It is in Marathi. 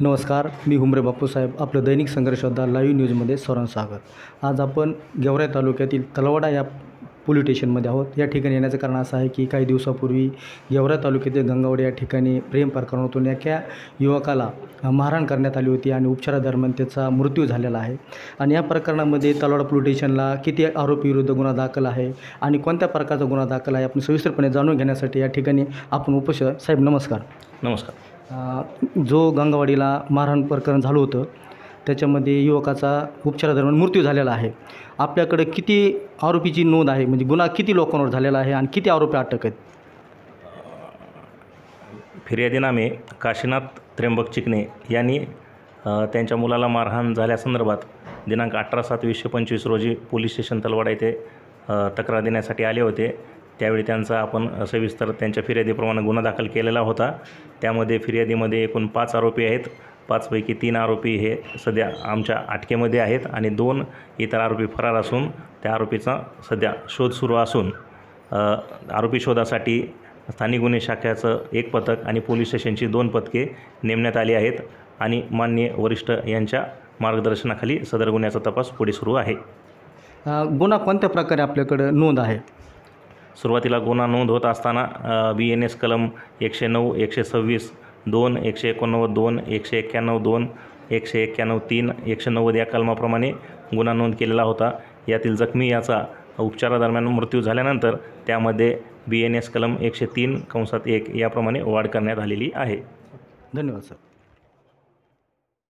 नमस्कार, मी हुमरे बापूसाहेब. आपलं दैनिक संघर्ष योद्धा लाईव्ह न्यूजमध्ये सर्वांचं स्वागत. आज आपण गेवराई तालुक्यातील तलवडा या पोलीस स्टेशनमध्ये आहोत. या ठिकाणी येण्याचं कारण असं आहे की काही दिवसापूर्वी गेवराई तालुक्यातील गंगावडे या ठिकाणी प्रेम प्रकरणातून एका युवकाला मारहाण करण्यात आली होती आणि उपचारादरम्यान त्याचा मृत्यू झालेला आहे. आणि या प्रकरणामध्ये तलवडा पोलीस स्टेशनला किती आरोपीविरुद्ध गुन्हा दाखल आहे आणि कोणत्या प्रकारचा गुन्हा दाखल आहे आपण सविस्तरपणे जाणून घेण्यासाठी या ठिकाणी आपण उपस्थित. साहेब नमस्कार. नमस्कार. जो गंगावाडीला मारहाण प्रकरण झालं होतं त्याच्यामध्ये युवकाचा उपचारादरम्यान मृत्यू झालेला आहे. आपल्याकडे किती आरोपीची नोंद आहे, म्हणजे गुन्हा किती लोकांवर झालेला आहे आणि किती आरोपी अटक आहेत? फिर्यादीनामे काशीनाथ त्र्यंबक चिकणे यांनी त्यांच्या मुलाला मारहाण झाल्यासंदर्भात दिनांक 18/7/2025 रोजी पोलीस स्टेशन तलवाडा येथे तक्रार देण्यासाठी आले होते. त्यावेळी त्यांचा आपण सविस्तर त्यांच्या फिर्यादीप्रमाणे गुन्हा दाखल केलेला होता. त्यामध्ये फिर्यादीमध्ये एकूण 5 आरोपी आहेत. 5 पैकी 3 आरोपी हे सध्या आमच्या अटकेमध्ये आहेत आणि 2 इतर आरोपी फरार असून त्या आरोपीचा सध्या शोध सुरू असून आरोपी शोधासाठी स्थानिक गुन्हे शाखेचं 1 पथक आणि पोलीस स्टेशनची 2 पथके नेमण्यात आली आहेत आणि माननीय वरिष्ठ यांच्या मार्गदर्शनाखाली सदर गुन्ह्याचा तपास पुढे सुरू आहे. गुन्हा कोणत्या प्रकारे आपल्याकडे नोंद आहे? सुरुवातीला गुन्हा नोंद होत असताना BNS कलम 109, 126, 2, 189, 2, 191, 2, 191, 3, 190 या कलमाप्रमाणे गुन्हा नोंद केलेला होता. यातील जखमी याचा उपचारादरम्यान मृत्यू झाल्यानंतर त्यामध्ये BNS कलम 103(1) याप्रमाणे वाढ करण्यात आलेली आहे. धन्यवाद सर.